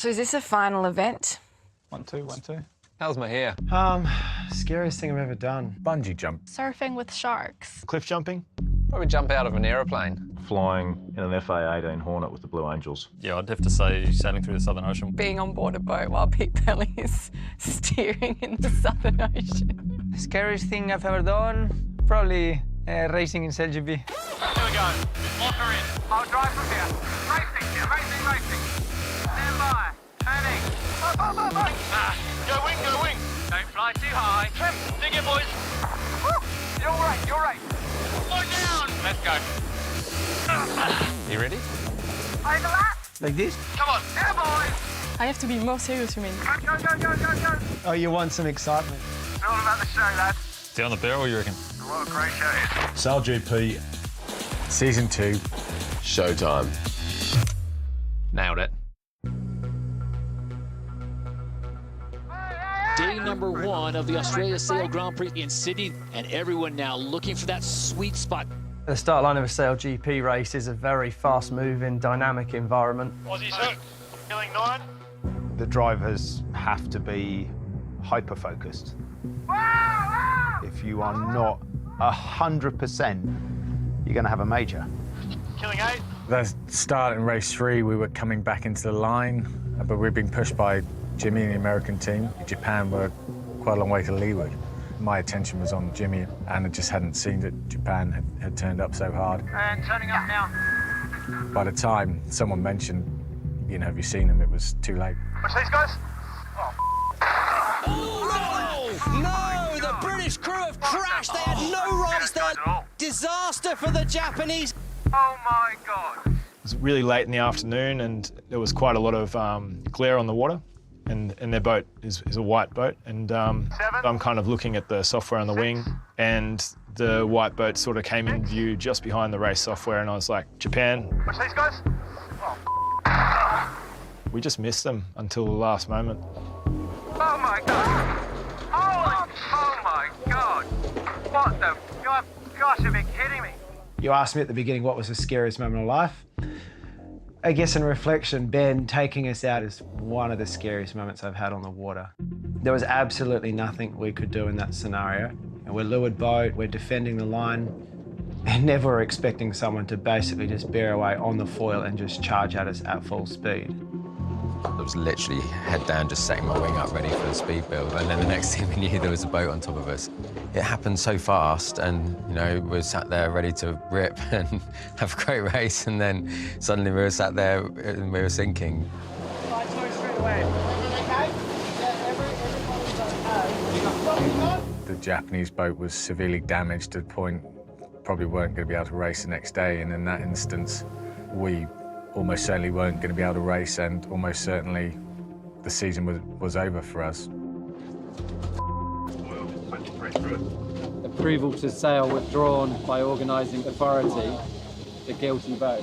So is this a final event? 1, 2, 1, 2. How's my hair? Scariest thing I've ever done. Bungee jump. Surfing with sharks. Cliff jumping. Probably jump out of an aeroplane. Flying in an FA-18 Hornet with the Blue Angels. Yeah, I'd have to say sailing through the Southern Ocean. Being on board a boat while Pete Belly is steering in the Southern Ocean. The scariest thing I've ever done, probably racing in JBay. Here we go. Lock her in. I'll drive from here. Racing. Stand by. Turning. Go wing. Don't fly too high. Trim. Dig it, boys. Woo. You're right. Slow down. Let's go. You ready? Over that. Like this? Come on. There, boys. I have to be more serious for me. Go. Oh, you want some excitement? It's all about the show, lads. Down the barrel, you reckon? What a great show it is. Sail GP. Season 2. Showtime. Nailed it. Day number 1 of the Australia Sail Grand Prix in Sydney, and everyone now looking for that sweet spot. The start line of a Sail GP race is a very fast-moving, dynamic environment. Aussie's hook. Killing 9. The drivers have to be hyper-focused. If you are not 100%, you're going to have a major. Killing 8. The start in race 3, we were coming back into the line, but we'd been pushed by Jimmy and the American team. Japan were quite a long way to leeward. My attention was on Jimmy, and I just hadn't seen that Japan had turned up so hard. And turning up now. By the time someone mentioned, you know, have you seen them, it was too late. Watch these guys. No, the British crew have crashed. They had no rights there. Disaster for the Japanese. Oh, my God. It was really late in the afternoon, and there was quite a lot of glare on the water. And their boat is a white boat, and I'm kind of looking at the software on the wing, and the white boat sort of came in view just behind the race software, and I was like, Japan. Watch these guys. We just missed them until the last moment. Oh, my God. Oh, my God. What the... Gosh, you've been kidding me. You asked me at the beginning what was the scariest moment of life. I guess in reflection, Ben taking us out is one of the scariest moments I've had on the water. There was absolutely nothing we could do in that scenario. And we're leeward boat, we're defending the line, and never were expecting someone to basically just bear away on the foil and just charge at us at full speed. I was literally head down, just setting my wing up ready for the speed build, and then the next thing we knew, there was a boat on top of us. It happened so fast, and, you know, we were sat there ready to rip and have a great race, and then suddenly we were sat there and we were sinking. The Japanese boat was severely damaged to the point probably weren't going to be able to race the next day, and in that instance, we almost certainly weren't going to be able to race, and almost certainly the season was over for us. Approval to sail withdrawn by organising authority, the guilty boat.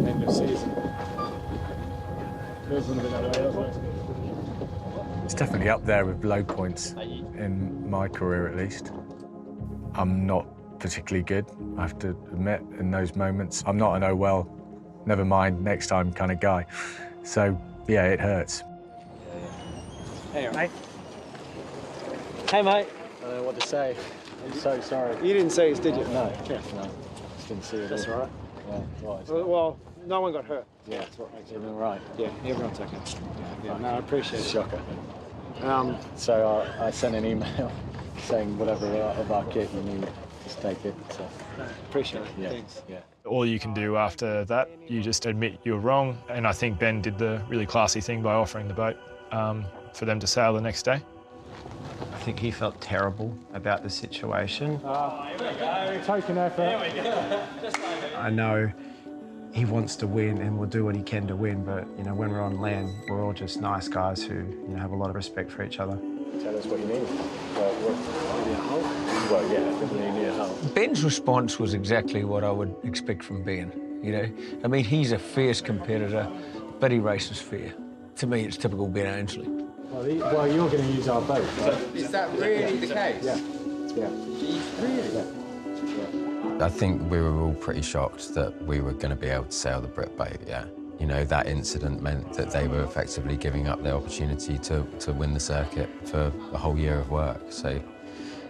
End of season. It's definitely up there with low points in my career, at least. I'm not particularly good, I have to admit, in those moments. I'm not an oh well, never mind, next time kind of guy. So, yeah, it hurts. Hey, mate. Hey, mate. I don't know what to say. I'm so sorry. You didn't see us, did you? No. Yeah. No. Just didn't see it. That's all right. Yeah, right. Well, no one got hurt. Yeah, that's what makes everything right. Yeah, everyone's okay. Yeah, no, I appreciate it. Shocker. So I sent an email saying whatever of our kit you need, just take it. So. Appreciate it. Yeah. Thanks. Yeah. All you can do after that, you just admit you're wrong, and I think Ben did the really classy thing by offering the boat for them to sail the next day. I think he felt terrible about the situation. Here we go. Token effort. I know he wants to win and will do what he can to win, but, you know, when we're on land, we're all just nice guys who, you know, have a lot of respect for each other. Tell us what you need. Need a help? Well, yeah, definitely need a help. Ben's response was exactly what I would expect from Ben, you know. I mean, he's a fierce competitor, but he races fair. To me, it's typical Ben Ainsley. Well, you're going to use our boat, right? Is that really the case? Yeah. Yeah. Really? Yeah. I think we were all pretty shocked that we were going to be able to sail the Brit boat, yeah. You know, that incident meant that they were effectively giving up their opportunity to win the circuit for a whole year of work. So,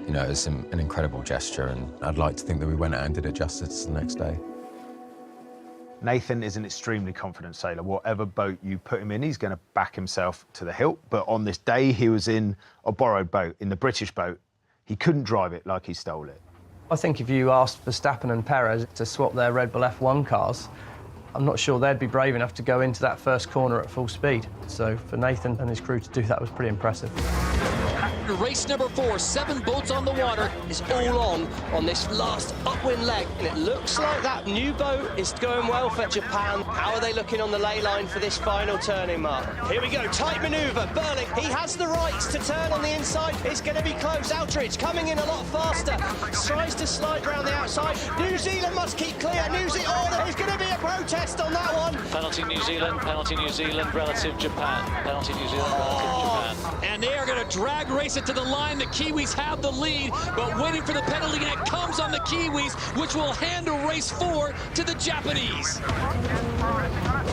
you know, it was an incredible gesture, and I'd like to think that we went out and did it justice the next day. Nathan is an extremely confident sailor. Whatever boat you put him in, he's going to back himself to the hilt. But on this day, he was in a borrowed boat, in the British boat. He couldn't drive it like he stole it. I think if you asked Verstappen and Perez to swap their Red Bull F1 cars, I'm not sure they'd be brave enough to go into that first corner at full speed. So for Nathan and his crew to do that was pretty impressive. Race number 4, 7 boats on the water, is all on this last upwind leg. And it looks like that new boat is going well for Japan. How are they looking on the ley line for this final turning, Mark? Here we go, tight manoeuvre. Burling, he has the rights to turn on the inside. It's going to be close. Outridge coming in a lot faster. Tries to slide around the outside. New Zealand must keep clear. New Zealand, oh, there's going to be a protest on that one. Penalty New Zealand, relative Japan. Penalty New Zealand, relative Japan. And they are going to drag race it to the line. The Kiwis have the lead, but waiting for the penalty, and it comes on the Kiwis, which will hand race 4 to the Japanese.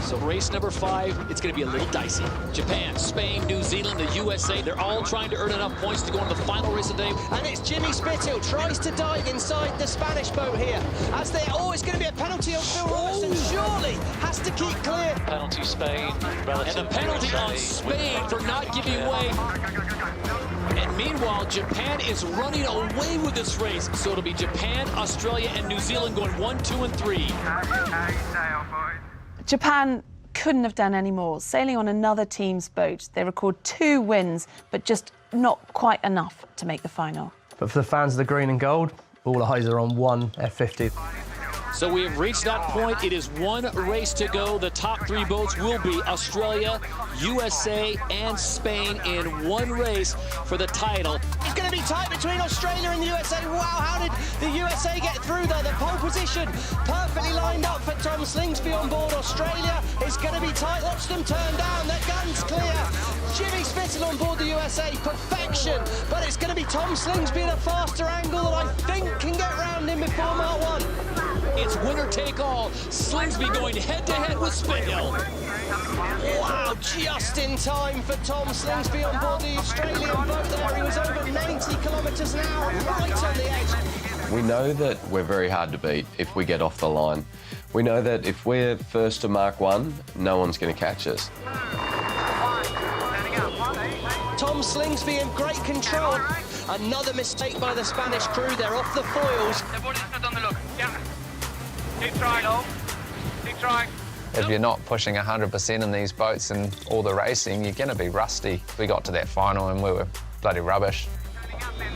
So race number 5, it's going to be a little dicey. Japan, Spain, New Zealand, the USA, they're all trying to earn enough points to go into the final race of the day. And it's Jimmy Spithill tries to dive inside the Spanish boat here. As they, oh, it's going to be a penalty on Phil Robertson. Surely has to keep clear. Penalty Spain, relative. And the penalty on Spain for not giving way. And meanwhile, Japan is running away with this race. So it'll be Japan, Australia, and New Zealand going 1, 2, and 3. Japan couldn't have done any more. Sailing on another team's boat, they record 2 wins, but just not quite enough to make the final. But for the fans of the green and gold, all eyes are on one F50. So we have reached that point. It is 1 race to go. The top 3 boats will be Australia, USA, and Spain in 1 race for the title. It's going to be tight between Australia and the USA. Wow, how did the USA get through there? The pole position perfectly lined up for Tom Slingsby on board. Australia is going to be tight. Watch them turn down. Their gun's clear. Jimmy Spithill on board the USA. Perfection. But it's going to be Tom Slingsby at a faster angle that I think can get round him before Mark 1. It's winner take all. Slingsby going head-to-head with Spithill. Wow, just in time for Tom Slingsby on board the Australian boat there. He was over 90 kilometres an hour, right on the edge. We know that we're very hard to beat if we get off the line. We know that if we're first to Mark 1, no one's going to catch us. Tom Slingsby in great control. Another mistake by the Spanish crew. They're off the foils. Everybody's good on the look. Yeah. Keep trying, Lol. Keep trying. If you're not pushing 100% in these boats and all the racing, you're going to be rusty. We got to that final and we were bloody rubbish.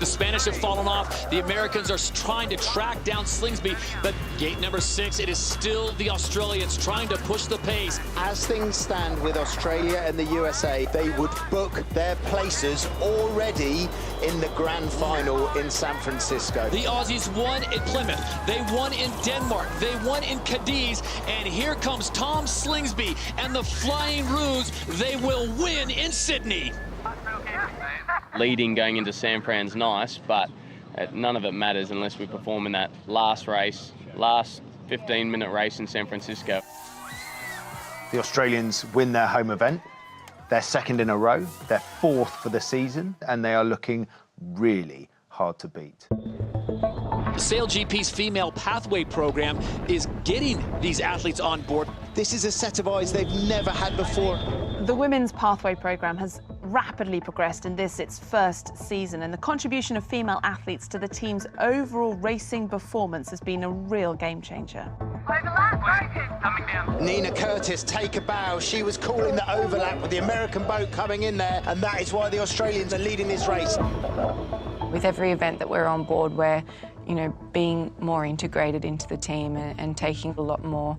The Spanish have fallen off. The Americans are trying to track down Slingsby, but gate number 6, it is still the Australians trying to push the pace. As things stand with Australia and the USA, they would book their places already in the grand final in San Francisco. The Aussies won in Plymouth. They won in Denmark. They won in Cadiz. And here comes Tom Slingsby and the Flying Roos. They will win in Sydney. Leading going into San Fran's nice, but none of it matters unless we perform in that last race, last 15-minute race in San Francisco. The Australians win their home event. They're 2nd in a row. They're 4th for the season, and they are looking really hard to beat. The SailGP's female pathway program is getting these athletes on board. This is a set of eyes they've never had before. The Women's Pathway programme has rapidly progressed in its first season, and the contribution of female athletes to the team's overall racing performance has been a real game changer. Nina Curtis, take a bow. She was calling the overlap with the American boat coming in there, and that is why the Australians are leading this race. With every event that we're on board, we're being more integrated into the team and taking a lot more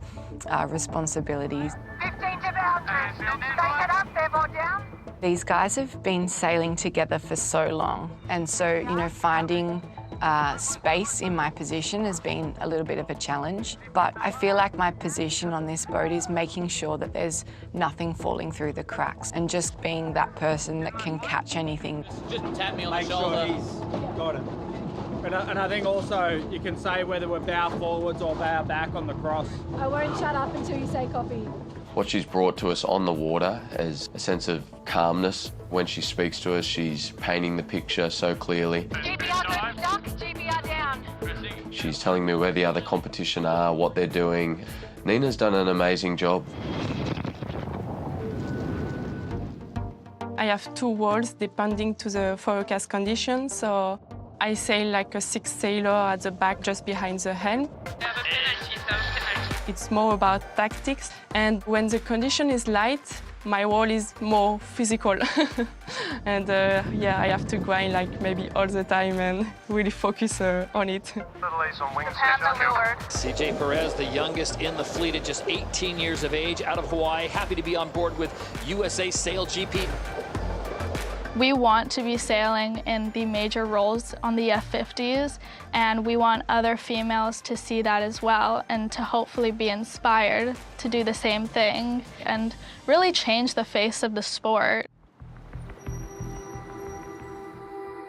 responsibilities. 15 to boundaries. Take it up there, board down. These guys have been sailing together for so long, and so, finding space in my position has been a little bit of a challenge. But I feel like my position on this boat is making sure that there's nothing falling through the cracks and just being that person that can catch anything. Just tap me on the shoulder. Got him. And I think also you can say whether we're bow forwards or bow back on the cross. I won't shut up until you say copy. What she's brought to us on the water is a sense of calmness. When she speaks to us, she's painting the picture so clearly. GBR duck, GBR down. She's telling me where the other competition are, what they're doing. Nina's done an amazing job. I have 2 walls depending to the forecast conditions, so I sail like a 6 sailor at the back just behind the helm. It's more about tactics, and when the condition is light, my wall is more physical. And yeah, I have to grind like maybe all the time and really focus on it. CJ Perez, the youngest in the fleet at just 18 years of age, out of Hawaii, happy to be on board with USA Sail GP. We want to be sailing in the major roles on the F50s, and we want other females to see that as well and to hopefully be inspired to do the same thing and really change the face of the sport.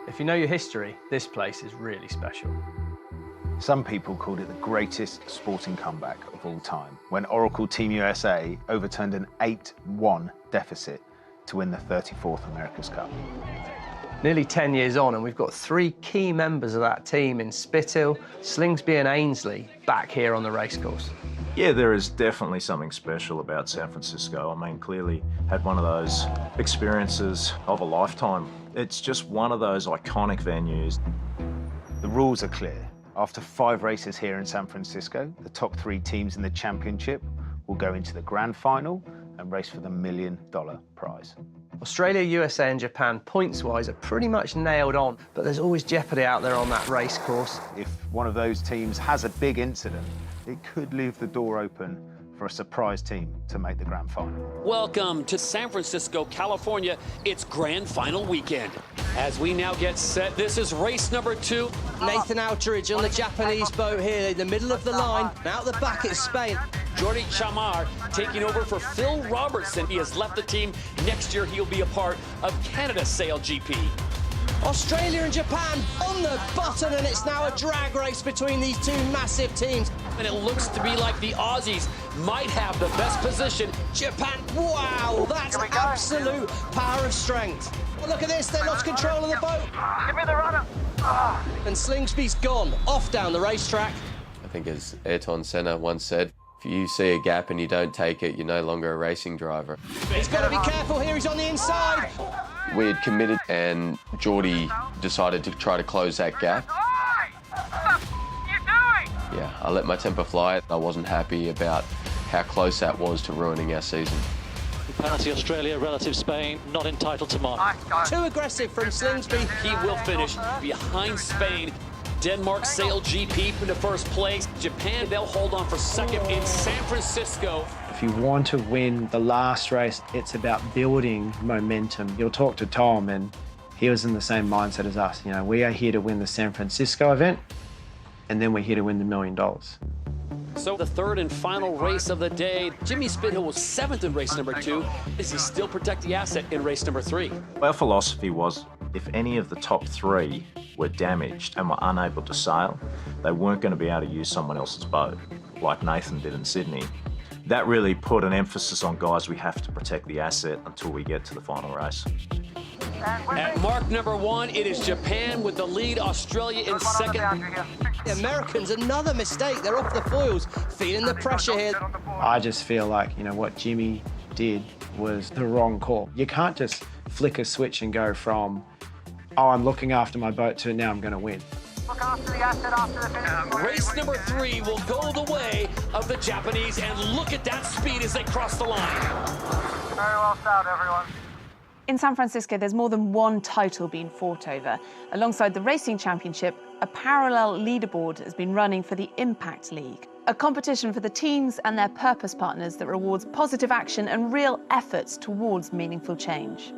If you know your history, this place is really special. Some people called it the greatest sporting comeback of all time, when Oracle Team USA overturned an 8-1 deficit to win the 34th America's Cup. Nearly 10 years on, and we've got 3 key members of that team in Spithill, Slingsby and Ainsley back here on the racecourse. Yeah, there is definitely something special about San Francisco. I mean, clearly had one of those experiences of a lifetime. It's just one of those iconic venues. The rules are clear. After 5 races here in San Francisco, the top 3 teams in the championship will go into the grand final and race for the $1 million prize. Australia, USA and Japan, points-wise, are pretty much nailed on, but there's always jeopardy out there on that race course. If one of those teams has a big incident, it could leave the door open for a surprise team to make the grand final. Welcome to San Francisco, California. It's grand final weekend. As we now get set, this is race number 2. Nathan Outridge on the Japanese boat here in the middle of the line. Out the back it's Spain. Jordi Chamar taking over for Phil Robertson. He has left the team. Next year, he'll be a part of Canada's Sail GP. Australia and Japan on the button, and it's now a drag race between these 2 massive teams. And it looks to be like the Aussies might have the best position. Japan, wow, that's absolute power of strength. Look at this, they lost control of the boat. Give me the runner. And Slingsby's gone, off down the racetrack. I think as Ayrton Senna once said, if you see a gap and you don't take it, you're no longer a racing driver. He's got to be careful here, he's on the inside. We had committed and Jordi decided to try to close that gap. Yeah, I let my temper fly. I wasn't happy about how close that was to ruining our season. Penalty Australia, relative Spain, not entitled to mark. Too aggressive from Slingsby. He will finish behind Spain. Denmark Sail GP into first place. Japan, they'll hold on for second in San Francisco. If you want to win the last race, it's about building momentum. You'll talk to Tom, and he was in the same mindset as us. You know, we are here to win the San Francisco event, and then we're here to win the $1 million. So the 3rd and final race of the day. Jimmy Spithill was 7th in race number 2. Does he still protect the asset in race number 3? Our philosophy was if any of the top 3 were damaged and were unable to sail, they weren't going to be able to use someone else's boat, like Nathan did in Sydney. That really put an emphasis on, guys, we have to protect the asset until we get to the final race. At mark number 1, it is Japan with the lead, Australia in second. The Americans, another mistake. They're off the foils, feeling the pressure here. I just feel like, you know, what Jimmy did was the wrong call. You can't just flick a switch and go from, oh, I'm looking after my boat to now I'm going to win. Look after the asset after the finish. Race number 3 will go the way of the Japanese, and look at that speed as they cross the line. Very well sailed, everyone. In San Francisco, there's more than 1 title being fought over. Alongside the Racing Championship, a parallel leaderboard has been running for the Impact League, a competition for the teams and their purpose partners that rewards positive action and real efforts towards meaningful change.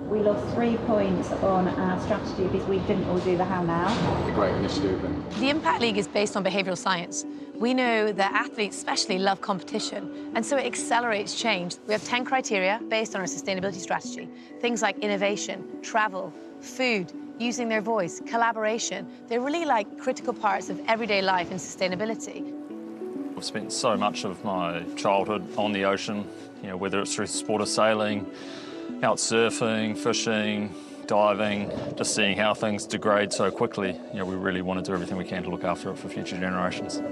We lost 3 points on our strategy because we didn't all do the how now. A great initiative. The Impact League is based on behavioural science. We know that athletes especially love competition, and so it accelerates change. We have 10 criteria based on our sustainability strategy. Things like innovation, travel, food, using their voice, collaboration. They're really like critical parts of everyday life and sustainability. I've spent so much of my childhood on the ocean, you know, whether it's through the sport of sailing, out surfing, fishing, diving, just seeing how things degrade so quickly. You know, we really want to do everything we can to look after it for future generations.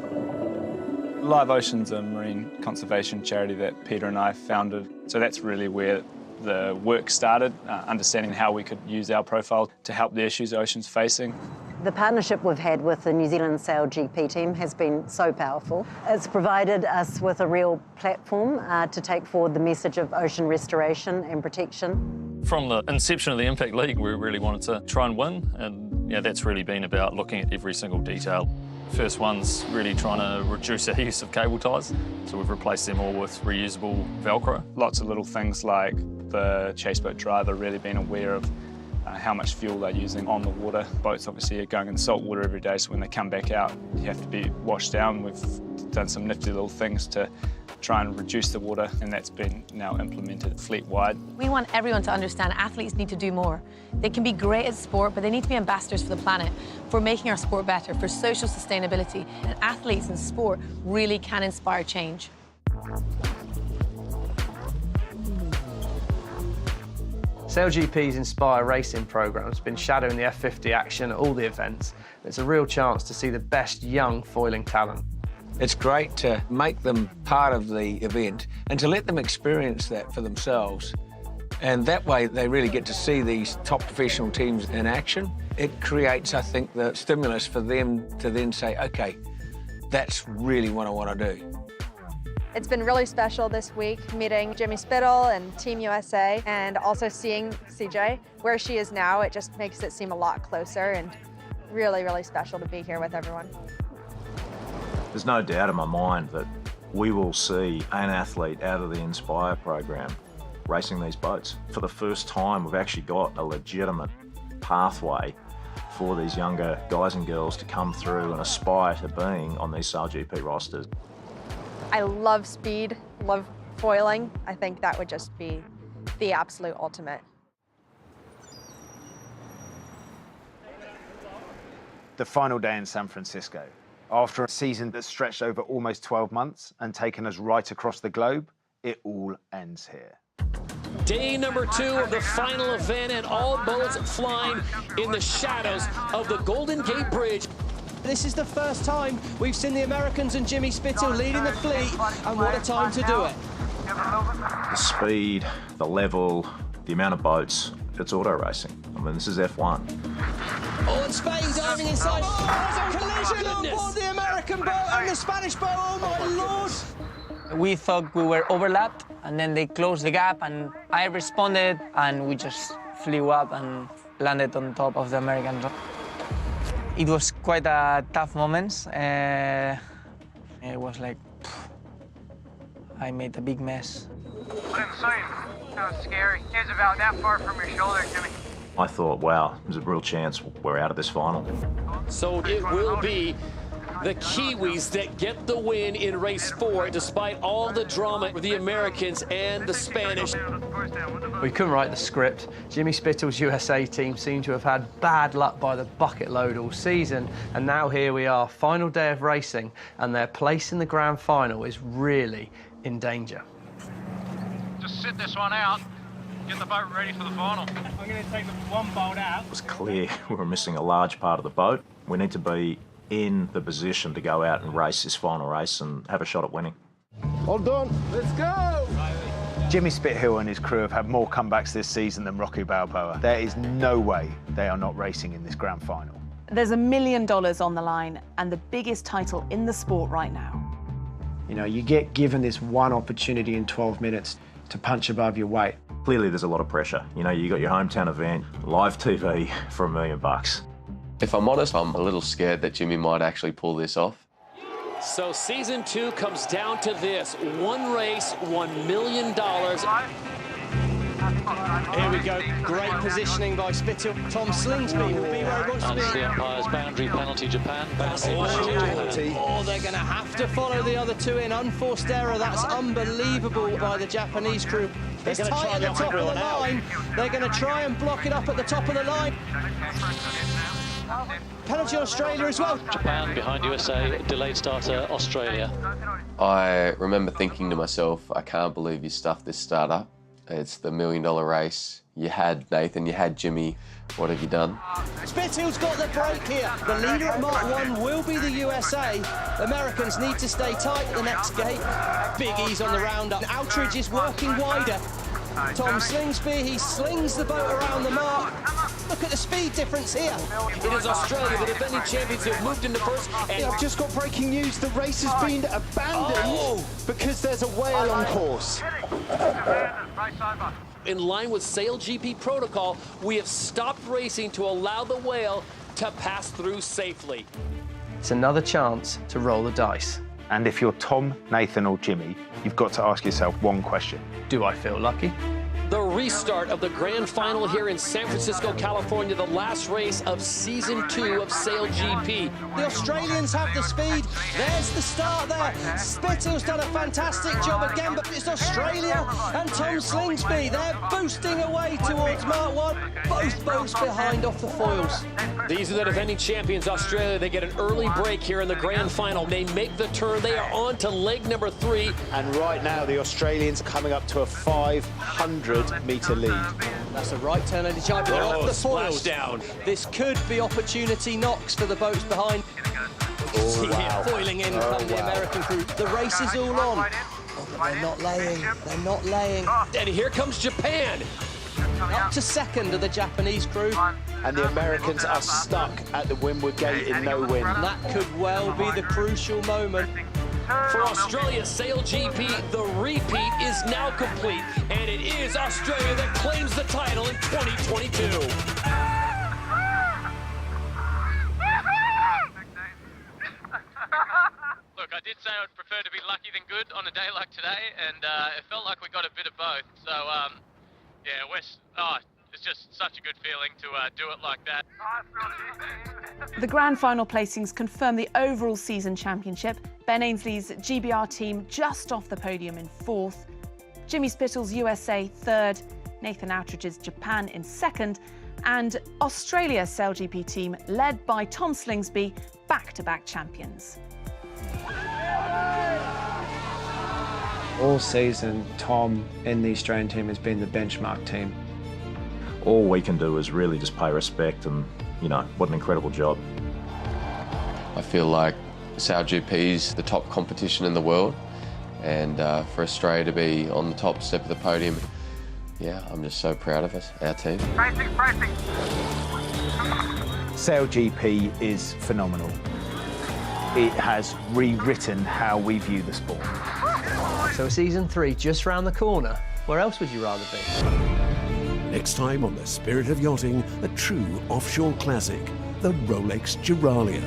Live Ocean's a marine conservation charity that Peter and I founded, so that's really where the work started, understanding how we could use our profile to help the issues the ocean's facing. The partnership we've had with the New Zealand Sail GP team has been so powerful. It's provided us with a real platform to take forward the message of ocean restoration and protection. From the inception of the Impact League, we really wanted to try and win, and yeah, that's really been about looking at every single detail. First one's really trying to reduce our use of cable ties, so we've replaced them all with reusable Velcro. Lots of little things like the chase boat driver really being aware of how much fuel they're using on the water. Boats obviously are going in salt water every day, so when they come back out, you have to be washed down. We've done some nifty little things to try and reduce the water, and that's been now implemented fleet-wide. We want everyone to understand athletes need to do more. They can be great at sport, but they need to be ambassadors for the planet, for making our sport better, for social sustainability. And athletes in sport really can inspire change. Sail GP's Inspire Racing programme has been shadowing the F50 action at all the events. It's a real chance to see the best young foiling talent. It's great to make them part of the event and to let them experience that for themselves. And that way they really get to see these top professional teams in action. It creates, I think, the stimulus for them to then say, OK, that's really what I want to do. It's been really special this week, meeting Jimmy Spittle and Team USA, and also seeing CJ. Where she is now, it just makes it seem a lot closer, and really, really special to be here with everyone. There's no doubt in my mind that we will see an athlete out of the Inspire program racing these boats. For the first time, we've actually got a legitimate pathway for these younger guys and girls to come through and aspire to being on these Sail GP rosters. I love speed, love foiling. I think that would just be the absolute ultimate. The final day in San Francisco. After a season that stretched over almost 12 months and taken us right across the globe, it all ends here. Day number 2 of the final event, and all boats flying in the shadows of the Golden Gate Bridge. This is the first time we've seen the Americans and Jimmy Spittle leading the fleet, and what a time to do it. The speed, the level, the amount of boats, it's auto racing. I mean, this is F1. Oh, and Spain diving inside. Oh, there's a collision on board the American boat and the Spanish boat. Oh, my Lord. We thought we were overlapped, and then they closed the gap, and I responded, and we just flew up and landed on top of the American boat. It was quite a tough moment. It was like, I made a big mess. Insane. That was scary. It was about that far from your shoulder, Jimmy. I thought, wow, there's a real chance we're out of this final. So it will be the Kiwis that get the win in race 4, despite all the drama with the Americans and the Spanish. We couldn't write the script. Jimmy Spittle's USA team seemed to have had bad luck by the bucket load all season, and now here we are, final day of racing, and their place in the grand final is really in danger. Just sit this one out. Get the boat ready for the final. I'm going to take the one bolt out. It was clear we were missing a large part of the boat. We need to be in the position to go out and race this final race and have a shot at winning. All done. Let's go. Jimmy Spithill and his crew have had more comebacks this season than Rocky Balboa. There is no way they are not racing in this grand final. There's $1 million on the line and the biggest title in the sport right now. You know, you get given this one opportunity in 12 minutes to punch above your weight. Clearly there's a lot of pressure. You know, you got your hometown event, live TV for $1 million. If I'm honest, I'm a little scared that Jimmy might actually pull this off. So season 2 comes down to this: one race, $1 million. Here we go, great positioning by Spittle. Tom Slingsby will be where he wants to be. That's the umpire's boundary penalty, Japan. Oh, they're going to have to follow the other two in. Unforced error, that's unbelievable by the Japanese crew. It's tight at the top of the line. They're going to try and block it up at the top of the line. Penalty on Australia as well. Japan behind USA, delayed starter Australia. I remember thinking to myself, I can't believe you stuffed this start up. It's the $1 million race. You had Nathan, you had Jimmy. What have you done? Spittle's got the break here. The leader at Mark 1 will be the USA. Americans need to stay tight at the next gate. Big ease on the roundup. Outridge is working wider. Tom Slingsby, he slings the boat around the mark. Look at the speed difference here. It is Australia, the defending champions, who have moved into first. And I've just got breaking news. The race has been abandoned because there's a whale on course. In line with Sail GP protocol, we have stopped racing to allow the whale to pass through safely. It's another chance to roll the dice. And if you're Tom, Nathan or Jimmy, you've got to ask yourself one question. Do I feel lucky? The restart of the grand final here in San Francisco, California, the last race of season 2 of Sail GP. The Australians have the speed. There's the start there. Spittle's done a fantastic job again, but it's Australia and Tom Slingsby. They're boosting away towards Mark 1. Both boats behind off the foils. These are the defending champions, Australia. They get an early break here in the grand final. They make the turn. They are on to leg number 3. And right now, the Australians are coming up to a 500-metre lead. That's a right turn, ladies and gentlemen. They're off the foils. Down. This could be opportunity knocks for the boats behind. See here, foiling in from the American crew. The race is all on. Oh, but they're not laying. They're not laying. And here comes Japan. Up to second of the Japanese crew. And the Americans are stuck at the Windward Gate in no win. That could well be the crucial moment. For Australia Sail GP, the repeat is now complete, and it is Australia that claims the title in 2022. Look, I did say I would prefer to be lucky than good on a day like today, and it felt like we got a bit of both. So, yeah, it's just such a good feeling to do it like that. The grand final placings confirm the overall season championship. Ben Ainsley's GBR team just off the podium in 4th. Jimmy Spittle's USA 3rd. Nathan Outridge's Japan in 2nd. And Australia's Sail GP team, led by Tom Slingsby, back-to-back champions. All season, Tom in the Australian team has been the benchmark team. All we can do is really just pay respect and, you know, what an incredible job. I feel like Sail GP is the top competition in the world, and for Australia to be on the top step of the podium, yeah, I'm just so proud of us, our team. Racing. Sail GP is phenomenal. It has rewritten how we view the sport. So season 3 just round the corner. Where else would you rather be? Next time on The Spirit of Yachting, a true offshore classic, the Rolex Geralia.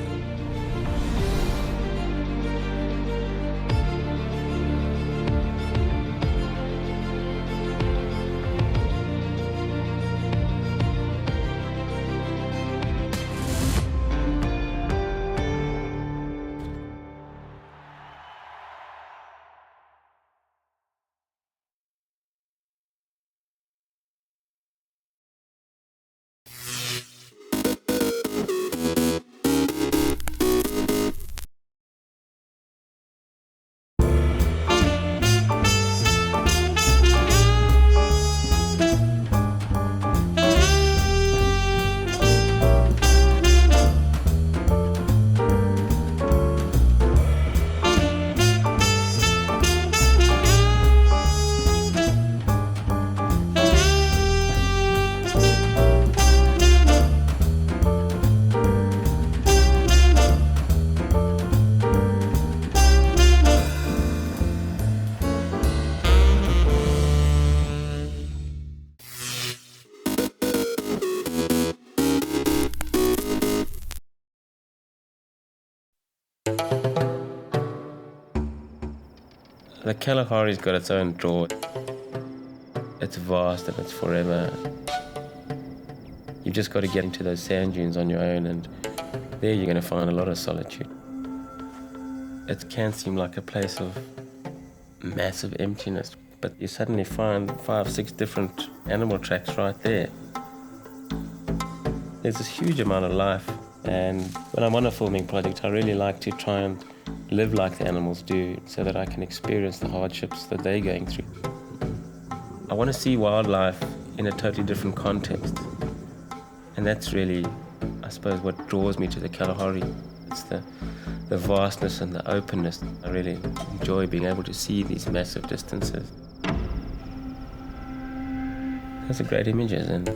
The Kalahari's got its own draw. It's vast and it's forever. You've just got to get into those sand dunes on your own, and there you're going to find a lot of solitude. It can seem like a place of massive emptiness, but you suddenly find 5, 6 different animal tracks right there. There's this huge amount of life, and when I'm on a filming project, I really like to try and live like the animals do so that I can experience the hardships that they're going through. I want to see wildlife in a totally different context. And that's really, I suppose, what draws me to the Kalahari. It's the vastness and the openness. I really enjoy being able to see these massive distances. Those are great images and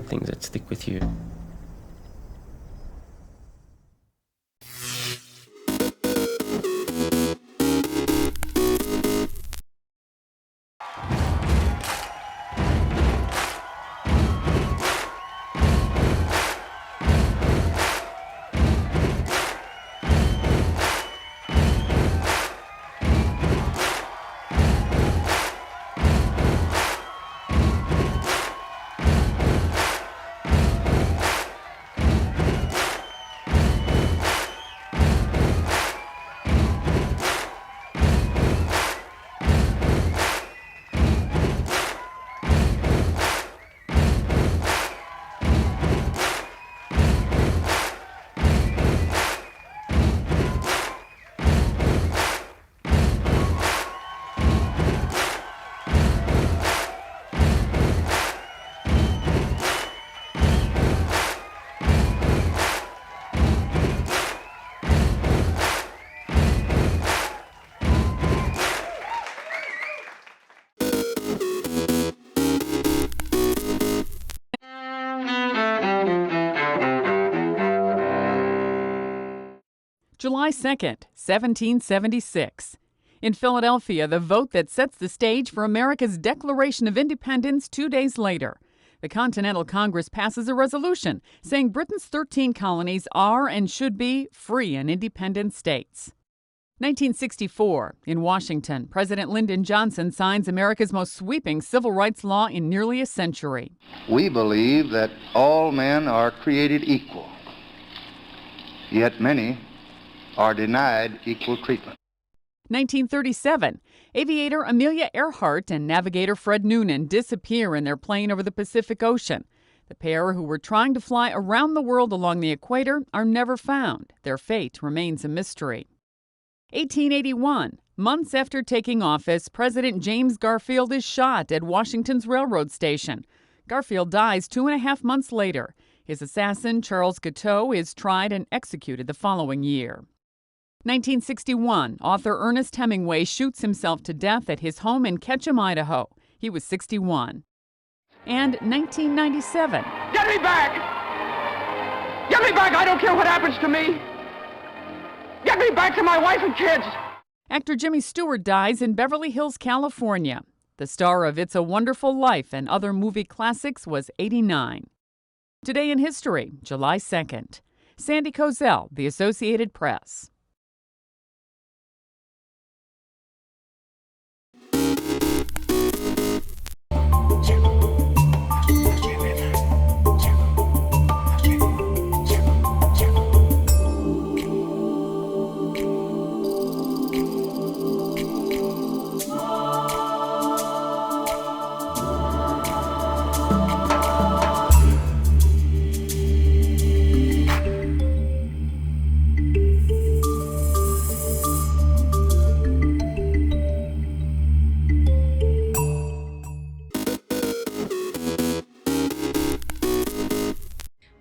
things that stick with you. July 2nd, 1776. In Philadelphia, the vote that sets the stage for America's Declaration of Independence 2 days later. The Continental Congress passes a resolution saying Britain's 13 colonies are and should be free and independent states. 1964. In Washington, President Lyndon Johnson signs America's most sweeping civil rights law in nearly a century. We believe that all men are created equal, yet many are denied equal treatment. 1937. Aviator Amelia Earhart and navigator Fred Noonan disappear in their plane over the Pacific Ocean. The pair, who were trying to fly around the world along the equator, are never found. Their fate remains a mystery. 1881. Months after taking office, President James Garfield is shot at Washington's railroad station. Garfield dies 2.5 months later. His assassin, Charles Guiteau, is tried and executed the following year. 1961. Author Ernest Hemingway shoots himself to death at his home in Ketchum, Idaho. He was 61. And 1997. Get me back! Get me back! I don't care what happens to me! Get me back to my wife and kids! Actor Jimmy Stewart dies in Beverly Hills, California. The star of It's a Wonderful Life and other movie classics was 89. Today in history, July 2nd. Sandy Kozel, The Associated Press.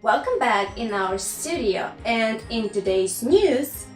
Welcome back in our studio, and in today's news,